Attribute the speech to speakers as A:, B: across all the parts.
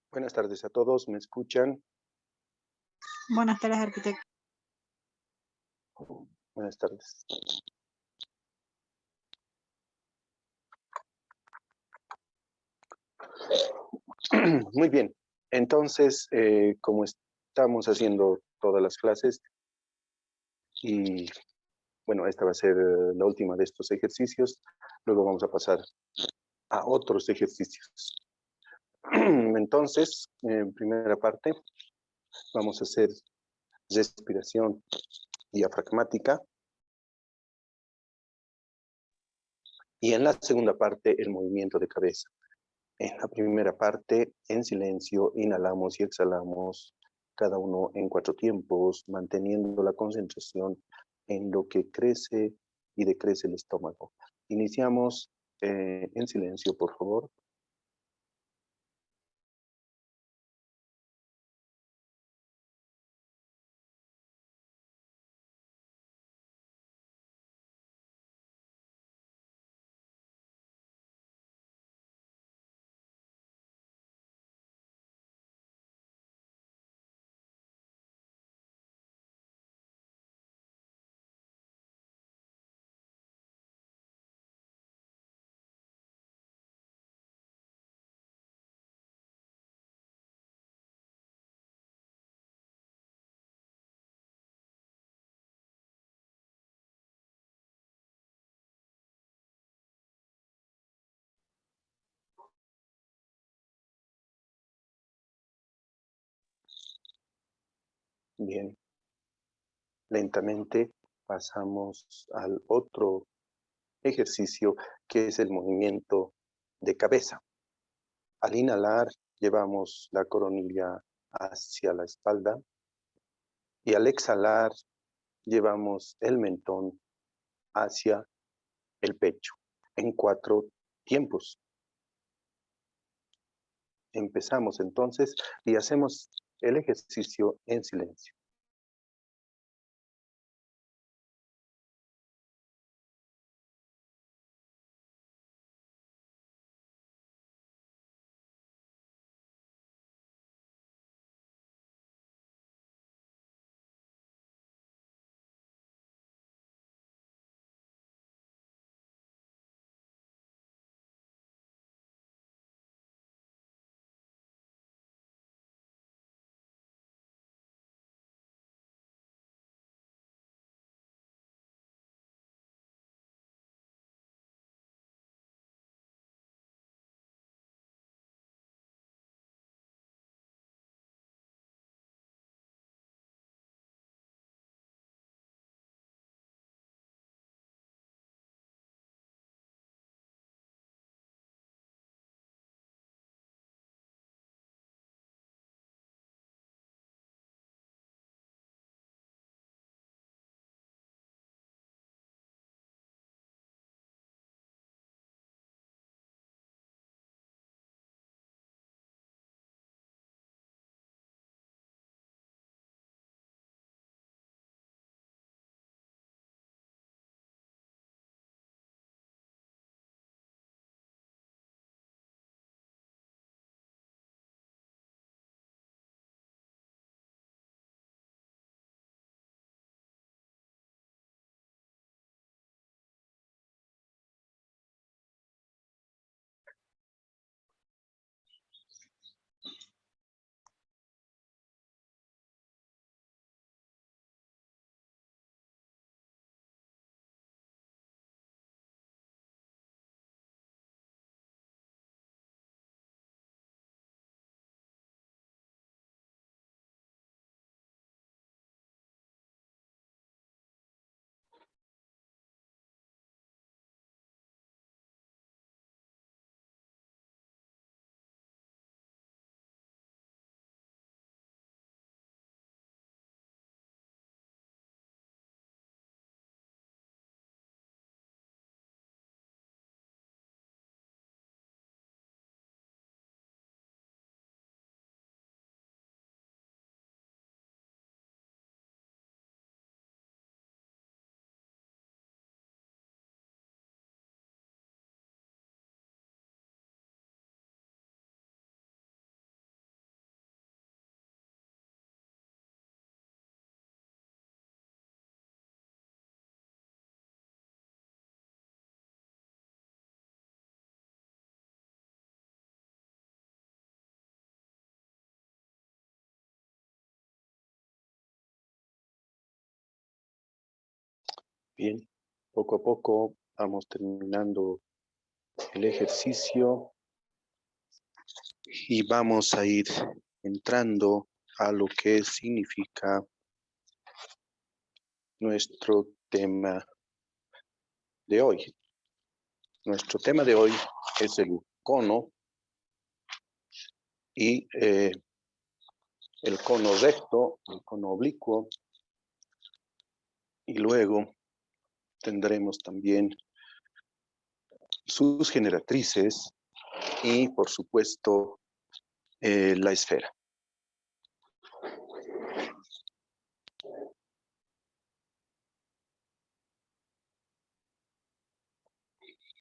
A: Buenas tardes a todos, ¿me escuchan?
B: Buenas tardes, arquitecto.
A: Buenas tardes. Muy bien, entonces, como estamos haciendo todas las clases, y bueno, esta va a ser la última de estos ejercicios, luego vamos a pasar a otros ejercicios. Entonces, en primera parte, vamos a hacer respiración diafragmática. Y en la segunda parte, el movimiento de cabeza. En la primera parte, en silencio, inhalamos y exhalamos, cada uno en 4 tiempos, manteniendo la concentración en lo que crece y decrece el estómago. Iniciamos en silencio, por favor. Bien. Lentamente pasamos al otro ejercicio, que es el movimiento de cabeza. Al inhalar, llevamos la coronilla hacia la espalda y al exhalar, llevamos el mentón hacia el pecho en 4 tiempos. Empezamos entonces y hacemos el ejercicio en silencio. Bien, poco a poco vamos terminando el ejercicio y vamos a ir entrando a lo que significa nuestro tema de hoy. Nuestro tema de hoy es el cono y el cono recto, el cono oblicuo, y luego tendremos también sus generatrices y, por supuesto, la esfera.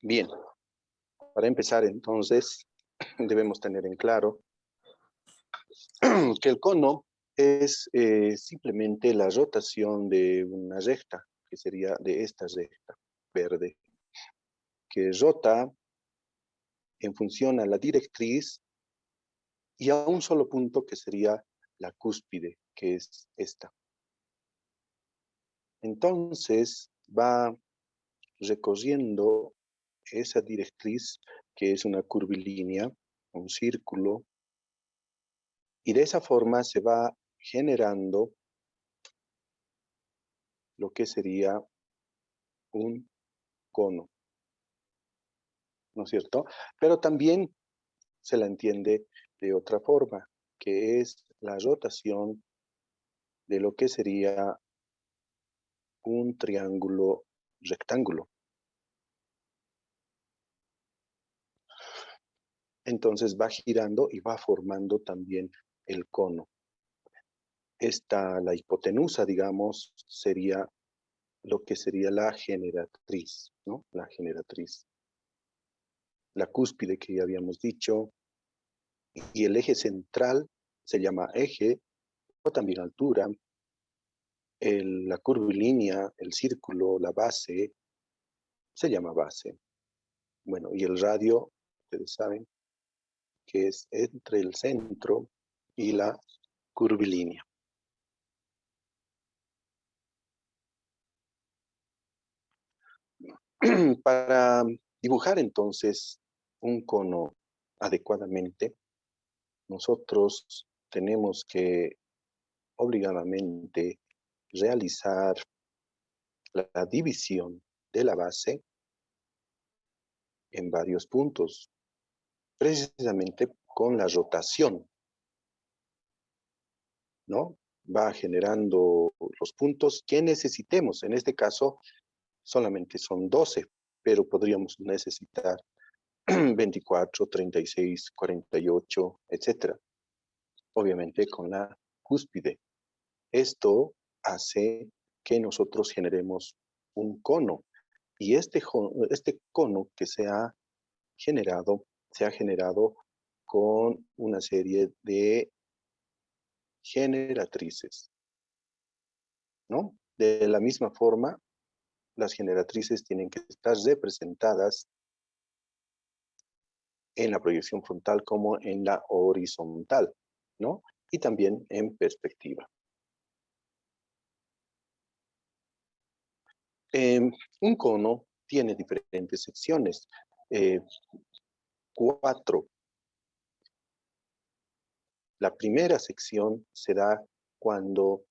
A: Bien, para empezar entonces, debemos tener en claro que el cono es simplemente la rotación de una recta, que sería de esta recta verde, que rota en función a la directriz y a un solo punto que sería la cúspide, que es esta. Entonces va recorriendo esa directriz, que es una curvilínea, un círculo, y de esa forma se va generando lo que sería un cono, ¿no es cierto? Pero también se la entiende de otra forma, que es la rotación de lo que sería un triángulo rectángulo. Entonces va girando y va formando también el cono. La hipotenusa, digamos, sería lo que sería la generatriz, ¿no? La generatriz. La cúspide que ya habíamos dicho, y el eje central se llama eje, o también altura. La curvilínea, el círculo, la base, se llama base. Bueno, y el radio, ustedes saben, que es entre el centro y la curvilínea. Para dibujar entonces un cono adecuadamente, nosotros tenemos que obligadamente realizar la división de la base en varios puntos, precisamente con la rotación, ¿no? Va generando los puntos que necesitemos. En este caso, solamente son 12, pero podríamos necesitar 24, 36, 48, etcétera. Obviamente con la cúspide. Esto hace que nosotros generemos un cono. Y este cono que se ha generado con una serie de generatrices, ¿no? De la misma forma, las generatrices tienen que estar representadas en la proyección frontal como en la horizontal, ¿no? Y también en perspectiva. Un cono tiene diferentes secciones, 4. La primera sección se da cuando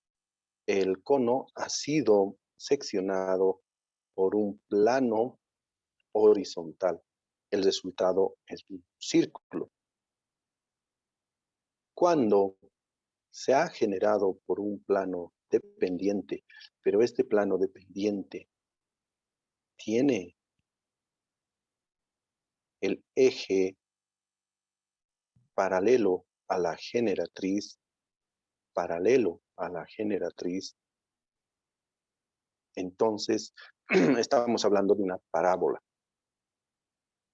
A: el cono ha sido seccionado por un plano horizontal. El resultado es un círculo. Cuando se ha generado por un plano dependiente, pero este plano dependiente tiene el eje paralelo a la generatriz, entonces estamos hablando de una parábola.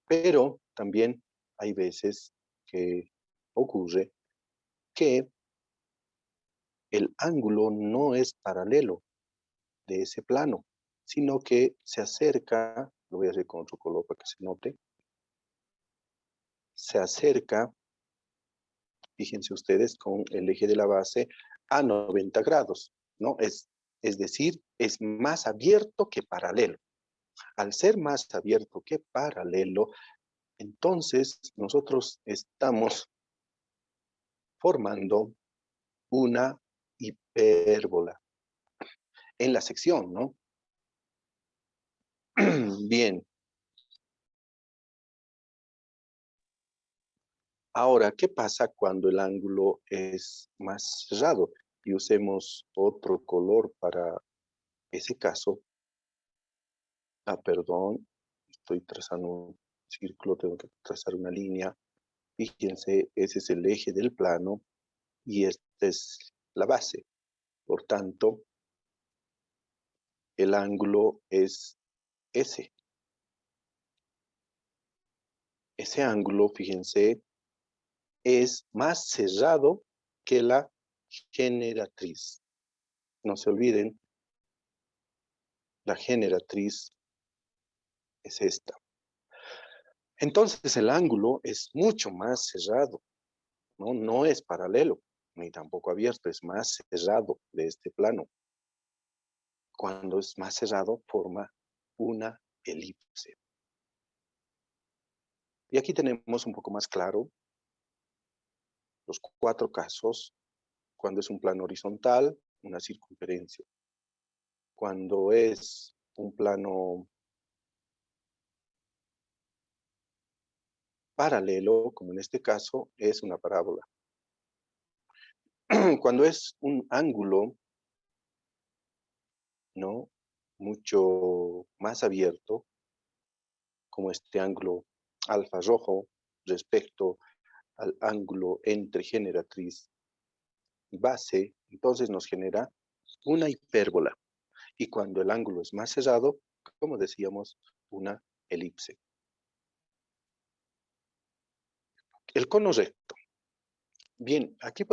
A: Pero también hay veces que ocurre que el ángulo no es paralelo de ese plano, sino que se acerca, lo voy a hacer con otro color para que se note, se acerca, fíjense ustedes, con el eje de la base a 90 grados, ¿no? Es Es decir, es más abierto que paralelo. Al ser más abierto que paralelo, entonces nosotros estamos formando una hipérbola en la sección, ¿no? Bien. Ahora, ¿qué pasa cuando el ángulo es más cerrado? Y usemos otro color para ese caso. Perdón, estoy trazando un círculo, tengo que trazar una línea. Fíjense, ese es el eje del plano y esta es la base. Por tanto, el ángulo es ese. Ese ángulo, fíjense, es más cerrado que la generatriz. No se olviden, la generatriz es esta. Entonces el ángulo es mucho más cerrado, ¿no? No es paralelo, ni tampoco abierto, es más cerrado de este plano. Cuando es más cerrado, forma una elipse. Y aquí tenemos un poco más claro los 4 casos. Cuando es un plano horizontal, una circunferencia. Cuando es un plano paralelo, como en este caso, es una parábola. Cuando es un ángulo, ¿no?, mucho más abierto, como este ángulo alfa rojo respecto al ángulo entre generatriz y base, entonces nos genera una hipérbola. Y cuando el ángulo es más cerrado, como decíamos, una elipse. El cono recto. Bien, aquí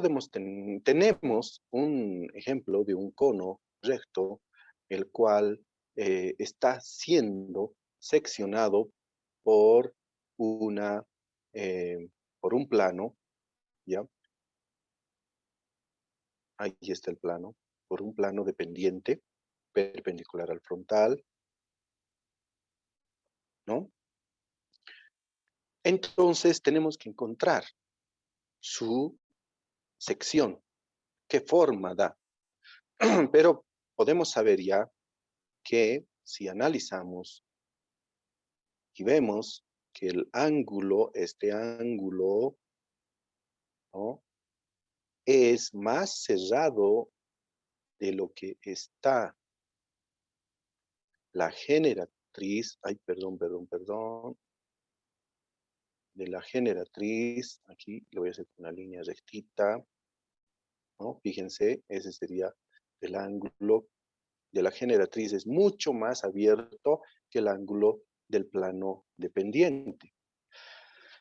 A: tenemos un ejemplo de un cono recto, el cual está siendo seccionado por por un plano, ¿ya? Ahí está el plano, por un plano dependiente, perpendicular al frontal, ¿no? Entonces tenemos que encontrar su sección, qué forma da. Pero podemos saber ya que si analizamos y vemos que el ángulo, este ángulo, ¿no?, es más cerrado de lo que está la generatriz, de la generatriz, aquí le voy a hacer una línea rectita, ¿no? Fíjense, ese sería el ángulo de la generatriz, es mucho más abierto que el ángulo del plano dependiente.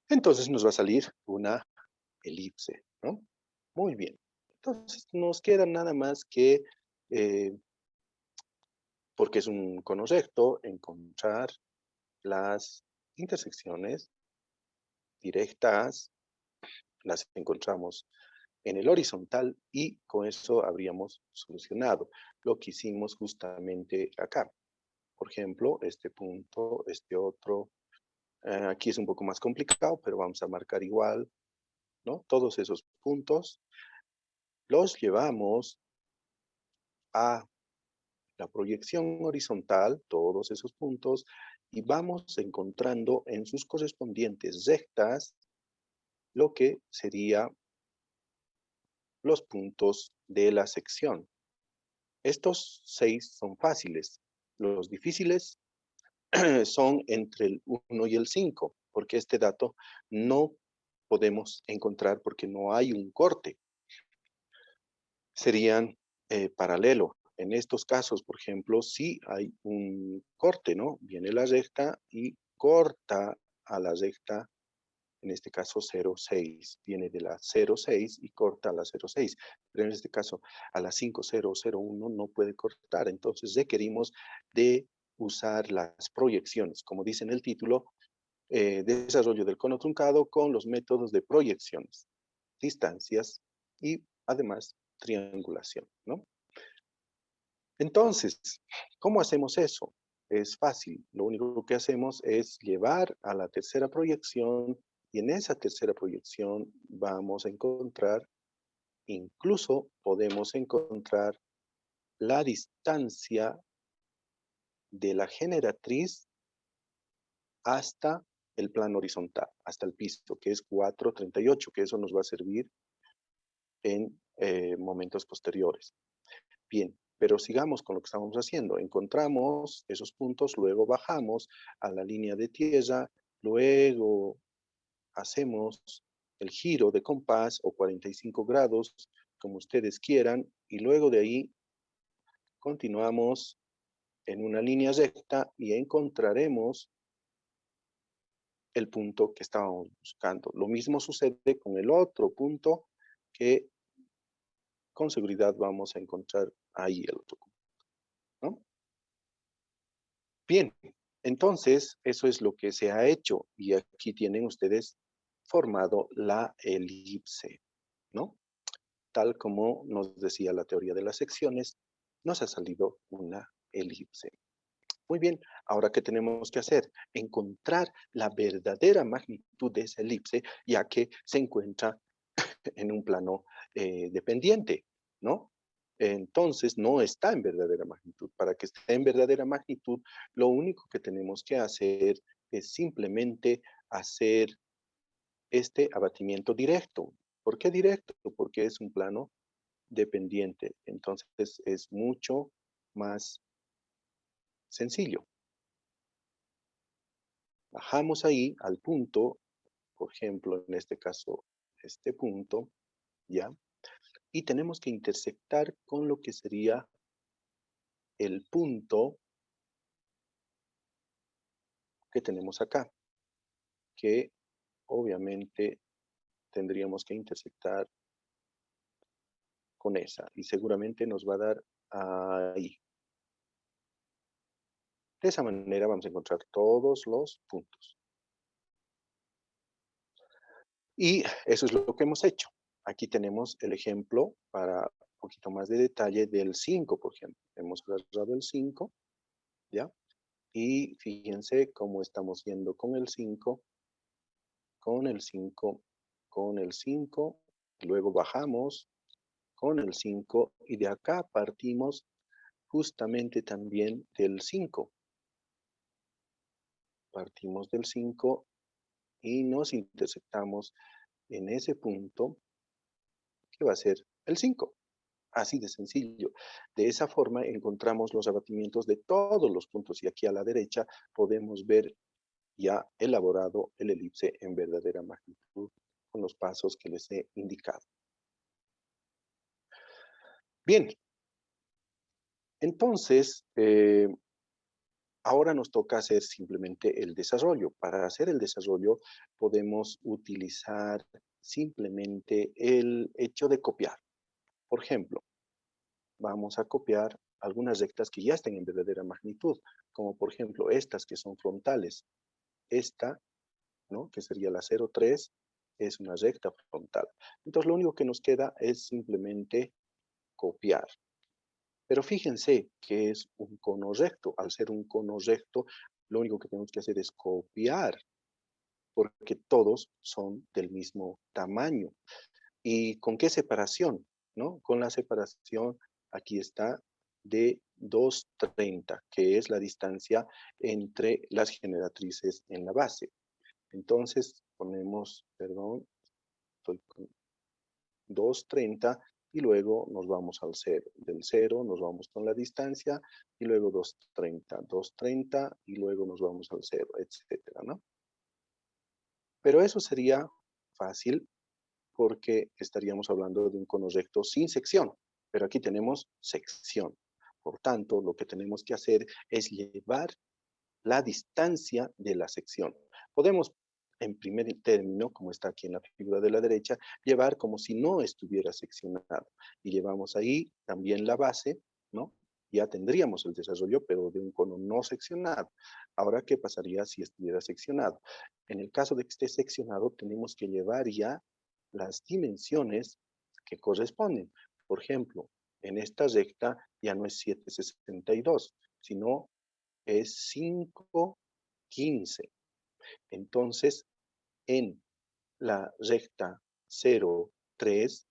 A: Entonces nos va a salir una elipse, ¿no? Muy bien. Entonces nos queda nada más que, porque es un cono recto, encontrar las intersecciones directas, las encontramos en el horizontal y con eso habríamos solucionado lo que hicimos justamente acá. Por ejemplo, este punto, este otro, aquí es un poco más complicado, pero vamos a marcar igual, ¿no? Todos esos puntos los llevamos a la proyección horizontal, todos esos puntos, y vamos encontrando en sus correspondientes rectas lo que sería los puntos de la sección. Estos 6 son fáciles. Los difíciles son entre el 1 y el 5, porque este dato no podemos encontrar porque no hay un corte. Serían paralelo. En estos casos, por ejemplo, sí hay un corte, ¿no? Viene la recta y corta a la recta, en este caso 0,6. Viene de la 0,6 y corta a la 0,6. Pero en este caso, a la 5,001 no puede cortar. Entonces requerimos de usar las proyecciones. Como dice en el título, desarrollo del cono truncado con los métodos de proyecciones, distancias y además triangulación, ¿no? Entonces, ¿cómo hacemos eso? Es fácil. Lo único que hacemos es llevar a la tercera proyección y en esa tercera proyección vamos a encontrar, incluso podemos encontrar la distancia de la generatriz hasta el plano horizontal, hasta el piso, que es 438, que eso nos va a servir en momentos posteriores. Bien, pero sigamos con lo que estamos haciendo. Encontramos esos puntos, luego bajamos a la línea de tierra, luego hacemos el giro de compás o 45 grados, como ustedes quieran, y luego de ahí continuamos en una línea recta y encontraremos el punto que estábamos buscando. Lo mismo sucede con el otro punto que con seguridad vamos a encontrar ahí el otro punto, ¿no? Bien, entonces eso es lo que se ha hecho y aquí tienen ustedes formado la elipse, ¿no? Tal como nos decía la teoría de las secciones, nos ha salido una elipse. Muy bien, ahora ¿qué tenemos que hacer? Encontrar la verdadera magnitud de esa elipse, ya que se encuentra en un plano dependiente, ¿no? Entonces no está en verdadera magnitud. Para que esté en verdadera magnitud, lo único que tenemos que hacer es simplemente hacer este abatimiento directo. ¿Por qué directo? Porque es un plano dependiente. Entonces es mucho más sencillo. Bajamos ahí al punto, por ejemplo, en este caso, este punto, ¿ya? Y tenemos que intersectar con lo que sería el punto que tenemos acá, que obviamente tendríamos que intersectar con esa y seguramente nos va a dar ahí. De esa manera vamos a encontrar todos los puntos. Y eso es lo que hemos hecho. Aquí tenemos el ejemplo para un poquito más de detalle del 5, por ejemplo. Hemos agarrado el 5, ¿ya? Y fíjense cómo estamos yendo con el 5, con el 5, con el 5, luego bajamos con el 5 y de acá partimos justamente también del 5. Partimos del 5 y nos intersectamos en ese punto que va a ser el 5. Así de sencillo. De esa forma encontramos los abatimientos de todos los puntos y aquí a la derecha podemos ver ya elaborado el elipse en verdadera magnitud con los pasos que les he indicado. Bien, entonces ahora nos toca hacer simplemente el desarrollo. Para hacer el desarrollo podemos utilizar simplemente el hecho de copiar. Por ejemplo, vamos a copiar algunas rectas que ya estén en verdadera magnitud, como por ejemplo estas que son frontales. Esta, ¿no?, que sería la 0,3, es una recta frontal. Entonces lo único que nos queda es simplemente copiar. Pero fíjense que es un cono recto. Al ser un cono recto, lo único que tenemos que hacer es copiar, porque todos son del mismo tamaño. ¿Y con qué separación? ¿No? Con la separación, aquí está, de 2,30, que es la distancia entre las generatrices en la base. Entonces, ponemos, perdón, estoy con 2,30 y luego nos vamos al 0. Del 0 nos vamos con la distancia y luego 2,30, 2,30 y luego nos vamos al 0, etcétera, ¿no? Pero eso sería fácil porque estaríamos hablando de un cono recto sin sección, pero aquí tenemos sección. Por tanto, lo que tenemos que hacer es llevar la distancia de la sección. Podemos, en primer término, como está aquí en la figura de la derecha, llevar como si no estuviera seccionado. Y llevamos ahí también la base, ¿no? Ya tendríamos el desarrollo, pero de un cono no seccionado. Ahora, ¿qué pasaría si estuviera seccionado? En el caso de que esté seccionado, tenemos que llevar ya las dimensiones que corresponden. Por ejemplo, en esta recta ya no es 7,62, sino es 5,15. Entonces, en la recta 0,3,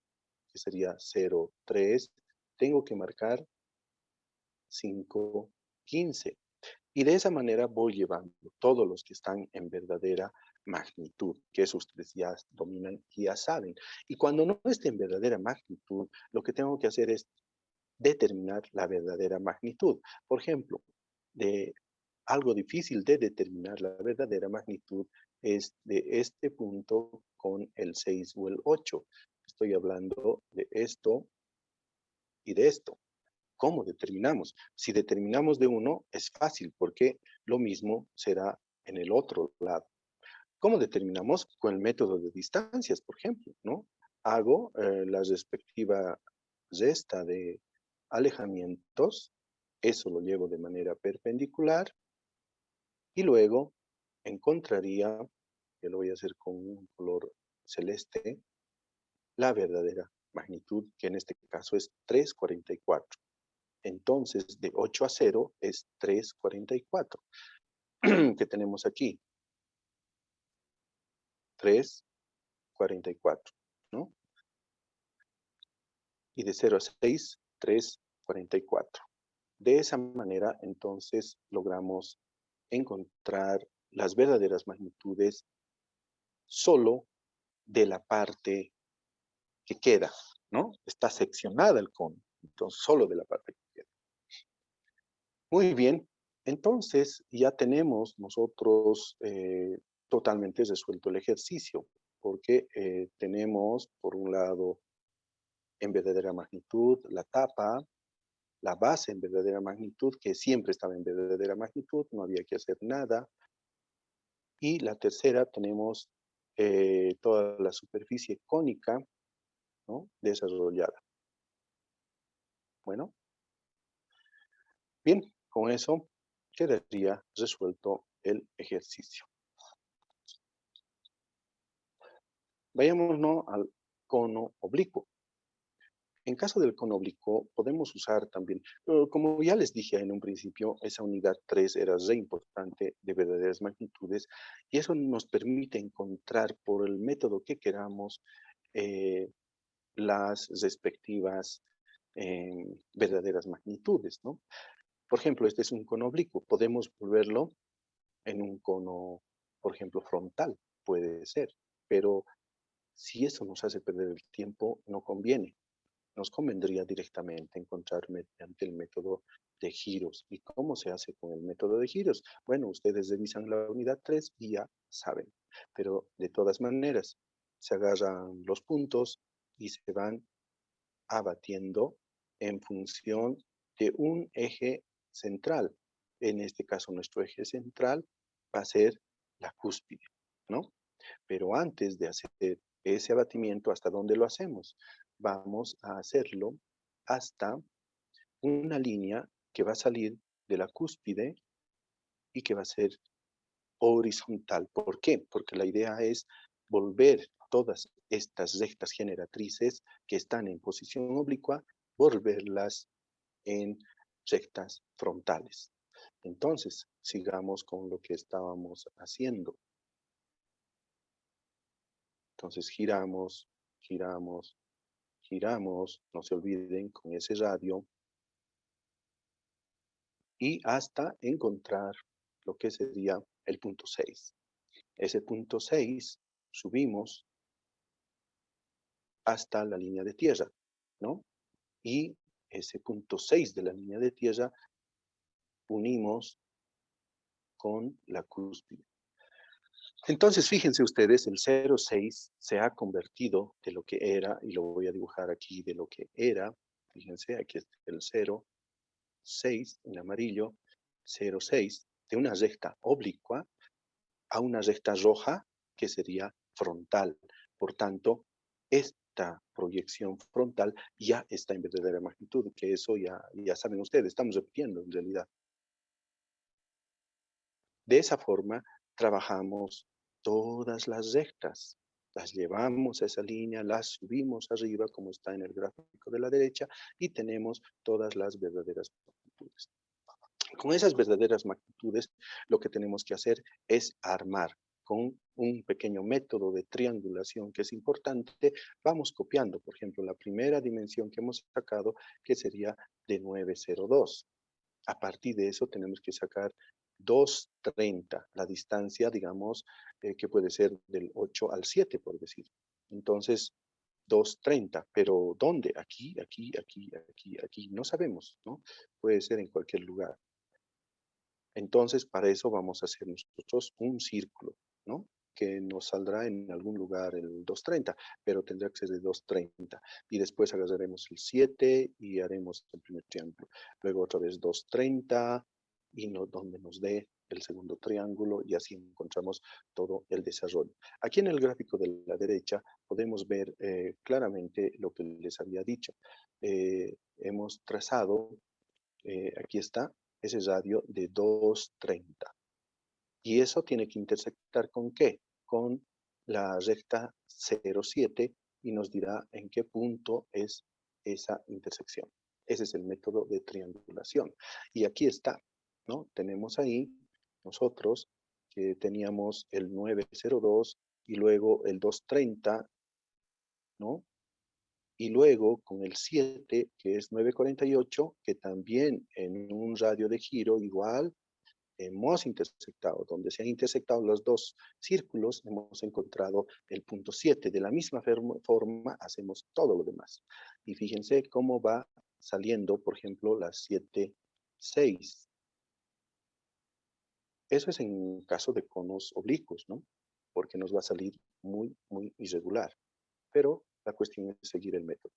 A: que sería 0,3, tengo que marcar 5,15. Y de esa manera voy llevando todos los que están en verdadera magnitud, que eso ustedes ya dominan y ya saben. Y cuando no esté en verdadera magnitud, lo que tengo que hacer es determinar la verdadera magnitud. Por ejemplo, de algo difícil de determinar la verdadera magnitud es de este punto con el 6 o el 8. Estoy hablando de esto y de esto. ¿Cómo determinamos? Si determinamos de uno, es fácil, porque lo mismo será en el otro lado. ¿Cómo determinamos? Con el método de distancias, por ejemplo, ¿no? Hago la respectiva resta de alejamientos, eso lo llevo de manera perpendicular, y luego encontraría, que lo voy a hacer con un color celeste, la verdadera magnitud, que en este caso es 3,44. Entonces, de 8 a 0 es 3,44. ¿Qué tenemos aquí? 3,44, ¿no? Y de 0 a 6, 3,44. De esa manera, entonces, logramos encontrar las verdaderas magnitudes solo de la parte que queda, ¿no? Está seccionada el cono, entonces solo de la parte que queda. Muy bien, entonces ya tenemos nosotros totalmente resuelto el ejercicio, porque tenemos, por un lado, en verdadera magnitud, la tapa, la base en verdadera magnitud, que siempre estaba en verdadera magnitud, no había que hacer nada. Y la tercera tenemos toda la superficie cónica, ¿no?, desarrollada. Bueno, bien, con eso quedaría resuelto el ejercicio. Vayámonos al cono oblicuo. En caso del cono oblicuo, podemos usar también, como ya les dije en un principio, esa unidad 3 era re importante de verdaderas magnitudes, y eso nos permite encontrar por el método que queramos las respectivas verdaderas magnitudes, ¿no? Por ejemplo, este es un cono oblicuo. Podemos volverlo en un cono, por ejemplo, frontal, puede ser, pero si eso nos hace perder el tiempo, no conviene. Nos convendría directamente encontrar mediante el método de giros. ¿Y cómo se hace con el método de giros? Bueno, ustedes revisan la unidad 3 y ya saben. Pero de todas maneras, se agarran los puntos y se van abatiendo en función de un eje central. En este caso, nuestro eje central va a ser la cúspide, ¿no? Pero antes de hacer ese abatimiento, ¿hasta dónde lo hacemos? Vamos a hacerlo hasta una línea que va a salir de la cúspide y que va a ser horizontal. ¿Por qué? Porque la idea es volver todas estas rectas generatrices que están en posición oblicua, volverlas en rectas frontales. Entonces, sigamos con lo que estábamos haciendo. Entonces, giramos, giramos, giramos, no se olviden con ese radio, y hasta encontrar lo que sería el punto 6. Ese punto 6 subimos hasta la línea de tierra, ¿no? Y ese punto 6 de la línea de tierra unimos con la cúspide. Entonces, fíjense ustedes, el 0,6 se ha convertido de lo que era, y lo voy a dibujar aquí, de lo que era. Fíjense, aquí está el 0,6 en amarillo, 0,6, de una recta oblicua a una recta roja que sería frontal. Por tanto, esta proyección frontal ya está en verdadera magnitud, que eso ya saben ustedes, estamos repitiendo en realidad. De esa forma, trabajamos todas las rectas, Las llevamos a esa línea, las subimos arriba, como está en el gráfico de la derecha, y tenemos todas las verdaderas magnitudes. Con esas verdaderas magnitudes, lo que tenemos que hacer es armar con un pequeño método de triangulación que es importante. Vamos copiando, por ejemplo, la primera dimensión que hemos sacado, que sería de 902. A partir de eso tenemos que sacar 230, la distancia, digamos, que puede ser del 8 al 7, por decir. Entonces, 230, pero ¿dónde? Aquí, aquí, aquí, aquí, aquí, no sabemos, ¿no? Puede ser en cualquier lugar. Entonces, para eso vamos a hacer nosotros un círculo, ¿no? Que nos saldrá en algún lugar el 230, pero tendrá que ser de 230. Y después agarraremos el 7 y haremos el primer triángulo. Luego otra vez 230 y donde nos dé el segundo triángulo, y así encontramos todo el desarrollo. Aquí en el gráfico de la derecha podemos ver claramente lo que les había dicho. Hemos trazado, aquí está, ese radio de 230. Y eso tiene que intersectar ¿con qué? Con la recta 0,7 y nos dirá en qué punto es esa intersección. Ese es el método de triangulación. Y aquí está, ¿no? Tenemos ahí nosotros que teníamos el 902 y luego el 230, ¿no? Y luego con el 7, que es 948, que también en un radio de giro igual hemos intersectado. Donde se han intersectado los dos círculos, hemos encontrado el punto 7. De la misma forma hacemos todo lo demás. Y fíjense cómo va saliendo, por ejemplo, las 7, 6. Eso es en caso de conos oblicuos, ¿no? Porque nos va a salir muy, muy irregular. Pero la cuestión es seguir el método.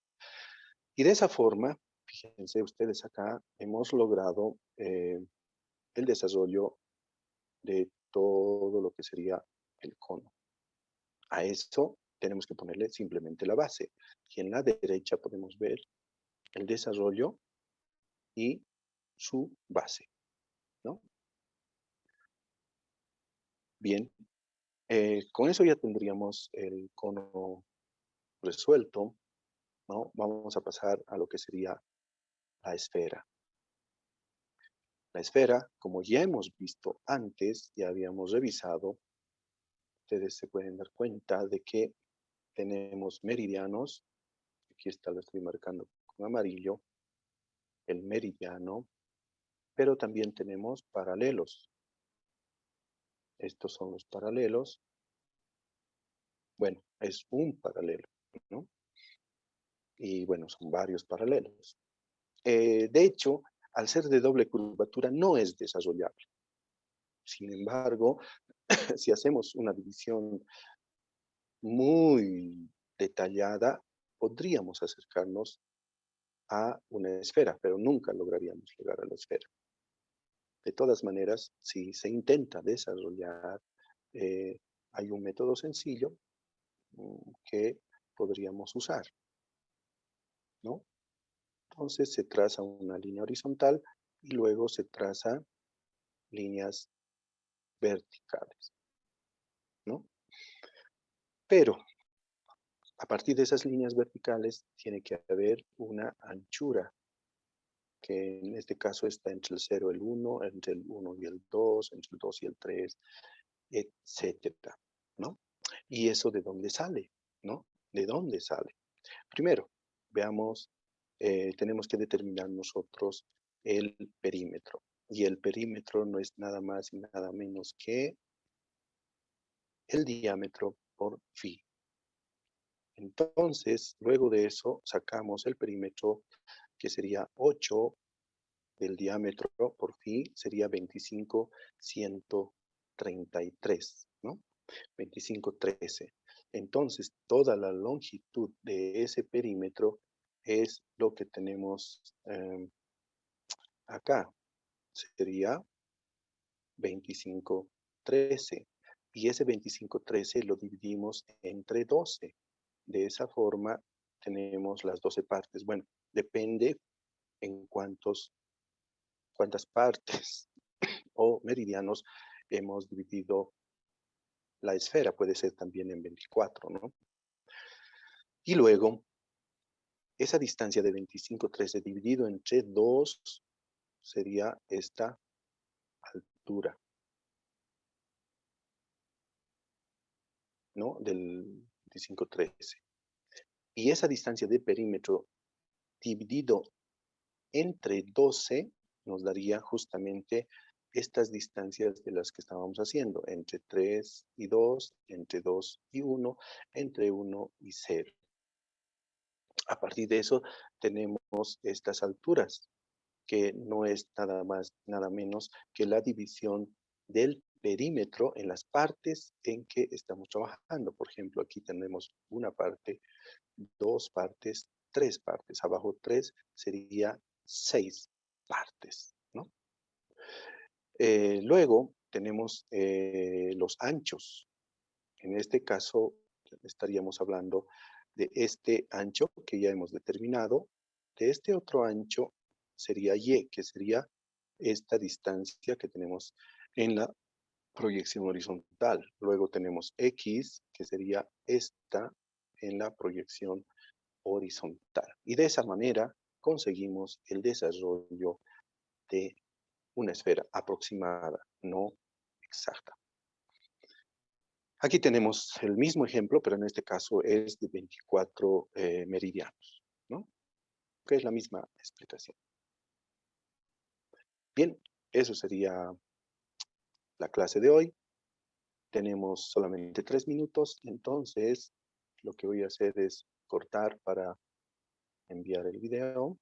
A: Y de esa forma, fíjense ustedes acá, hemos logrado el desarrollo de todo lo que sería el cono. A eso tenemos que ponerle simplemente la base. Y en la derecha podemos ver el desarrollo y su base, ¿no? Bien, con eso ya tendríamos el cono resuelto, ¿no? Vamos a pasar a lo que sería la esfera. La esfera, como ya hemos visto antes, ya habíamos revisado, ustedes se pueden dar cuenta de que tenemos meridianos. Aquí está, lo estoy marcando con amarillo, el meridiano, pero también tenemos paralelos. Estos son los paralelos. Bueno, es un paralelo, ¿no? Y bueno, son varios paralelos. De hecho, al ser de doble curvatura no es desarrollable. Sin embargo, si hacemos una división muy detallada, podríamos acercarnos a una esfera, pero nunca lograríamos llegar a la esfera. De todas maneras, si se intenta desarrollar, hay un método sencillo que podríamos usar, ¿no? Entonces se traza una línea horizontal y luego se trazan líneas verticales, ¿no? Pero a partir de esas líneas verticales tiene que haber una anchura, que en este caso está entre el 0 y el 1, entre el 1 y el 2, entre el 2 y el 3, etcétera, ¿no? ¿Y eso de dónde sale? ¿No? ¿De dónde sale? Primero, veamos, tenemos que determinar nosotros el perímetro. Y el perímetro no es nada más y nada menos que el diámetro por phi. Entonces, luego de eso, sacamos el perímetro, que sería 8 del diámetro por phi, sería 25,133, ¿no? 25,13. Entonces, toda la longitud de ese perímetro es lo que tenemos acá. Sería 25,13. Y ese 25,13 lo dividimos entre 12. De esa forma tenemos las 12 partes. Bueno, depende en cuántas partes o meridianos hemos dividido la esfera puede ser también en 24, ¿no? Y luego, esa distancia de 25,13 dividido entre 2 sería esta altura, ¿no? Del 25,13. Y esa distancia de perímetro dividido entre 12 nos daría justamente estas distancias de las que estábamos haciendo, entre 3 y 2, entre 2 y 1, entre 1 y 0. A partir de eso tenemos estas alturas, que no es nada más, nada menos que la división del perímetro en las partes en que estamos trabajando. Por ejemplo, aquí tenemos una parte, 2 partes, 3 partes. Abajo 3 sería 6 partes, ¿no? Luego tenemos los anchos. En este caso estaríamos hablando de este ancho que ya hemos determinado. De este otro ancho sería Y, que sería esta distancia que tenemos en la proyección horizontal. Luego tenemos X, que sería esta en la proyección horizontal. Y de esa manera conseguimos el desarrollo de una esfera aproximada, no exacta. Aquí tenemos el mismo ejemplo, pero en este caso es de 24 meridianos, ¿no? Que es la misma explicación. Bien, eso sería la clase de hoy. Tenemos solamente 3 minutos, entonces lo que voy a hacer es cortar para enviar el video.